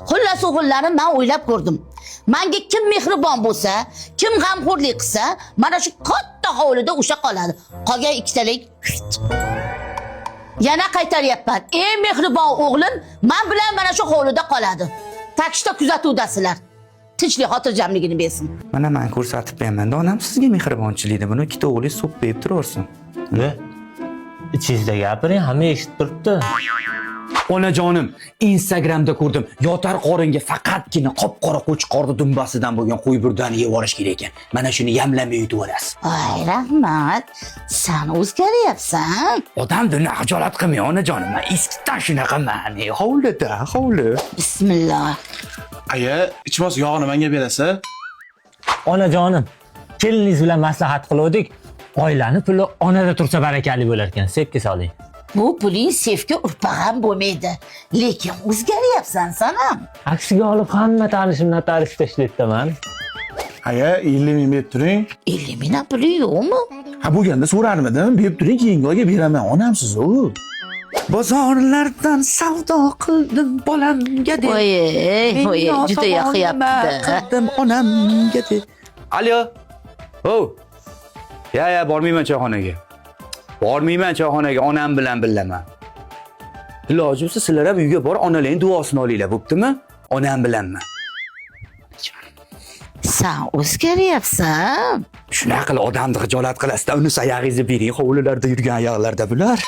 Xullas o'g'illarni men o'ylab ko'rdim. Menga kim mehribon bo'lsa, kim g'amxo'rlik qilsa, mana shu katta hovlida o'sha qoladi. Qolgan ikkitalik yana qaytaryapman. Eng mehribon o'g'lim men bilan mana shu hovlida qoladi. Takishda kuzatuvdasilar. Tinchlik xotirjamligini bersin. Mana men ko'rsatib beraman-da onam sizga mehribonchilikni. Buni ikkita o'g'lingiz so'ppayib turarsin. Ne? İchingizda gapiring, hamma eshitib turibdi. Onajonim, Instagramda ko'rdim. Yotar qoringa faqatgina qop-qora qo'chqorni dumbasidan bo'lgan qo'y burdani yeb olish kerak ekan. Mana shuni yamlamay yutib olasiz. Voy, rahmat. Sen o'zgaryapsan. Odamni xijolat qilmang onajonim. Men eskidan shunaqaman. Hovli. Bismillah. Aya, ichmas yog'ini menga berasiz? Onajonim, keliningiz bilan maslahat qiluvdik. Oilani puli onada tursa barakali bo'lar ekan. Sepga soling. Bu puling sefga urpag'am bo'lmaydi. Lekin o'zgaryapsan sen ham. Aksiga olib hamma tanishimni notariusda ishlayapman. Aya, 50 ming berib turing. 50 ming puli yo'qmi? Ha, bo'lganda so'rarmidim. Berib turing, keyingi oyga beraman. Onamsiz u. Bozorlardan savdo qildim bolamga deb. Voy, juda yoqyapti. Qildim onamga deb. Alo. Ya, bormayman choyxonaga. Onam bilan bilaman. Iloji bo'lsa sizlar ham uyga borib onalarning duosini olinglar, bo'ptimi? Onam bilanman. Sen o'zgaryapsan. Shunaqa qilib odamni xijolat qilasizda, uni oyog'ingizni bering, hovlilarda yurgan oyoqlarda bular.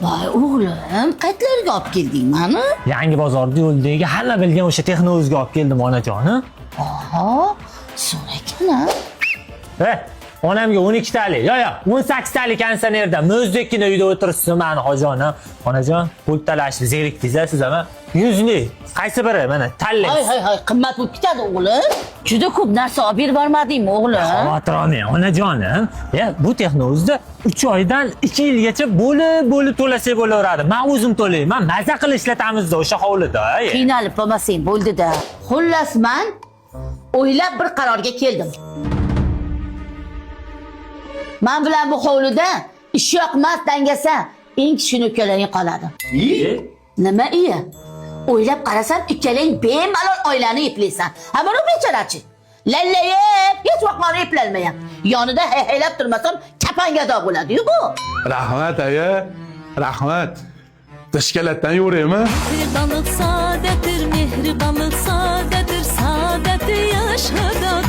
Voy o'g'lim, qayerlarga olib kelding meni? Yangi bozorda yo'ldagi hamma bilgan o'sha texnovizga olib keldim onajonim. Oho, so'rakan-a? Onamga 12 talik, 18 talik kondisionerda mo'zdekkina uyda o'tiribsiz mani hojonim. Onajon, pul talashib zerikdingiz siz ham. 100 lik. Qaysi biri? Mana tanlang. Hay, qimmat bo'lib ketadi o'g'lim. Juda ko'p narsa olib berib bormadingmi o'g'lim? Xavotir olmang onajonim. Bu texnovizda 3 oydan 2 yilgacha bo'lib to'lasak bo'laveradi. Men o'zim to'layman. Maza qilib ishlatamizda o'sha hovlida. Qiynalib qolmasang bo'ldi-da. Xullas men o'ylab bir qarorga keldim. Men bilan bu hovlida ish yoqmas dangasa, eng kichkina ukalaring qoladi. Nima iya? O'ylab qarasam, ikkalang bemalol oilani eplaysan. Ha, buni becharachi. Lallayib, hech vaqtni eplalmayam. Yonida haylab turmasam, kapangado bo'ladi-yu bu. Rahmat aya. Rahmat. Tashkalatdan yo'raymi? Mehribanlık sadedir, mehribanlık sadedir, saadeti yaşadan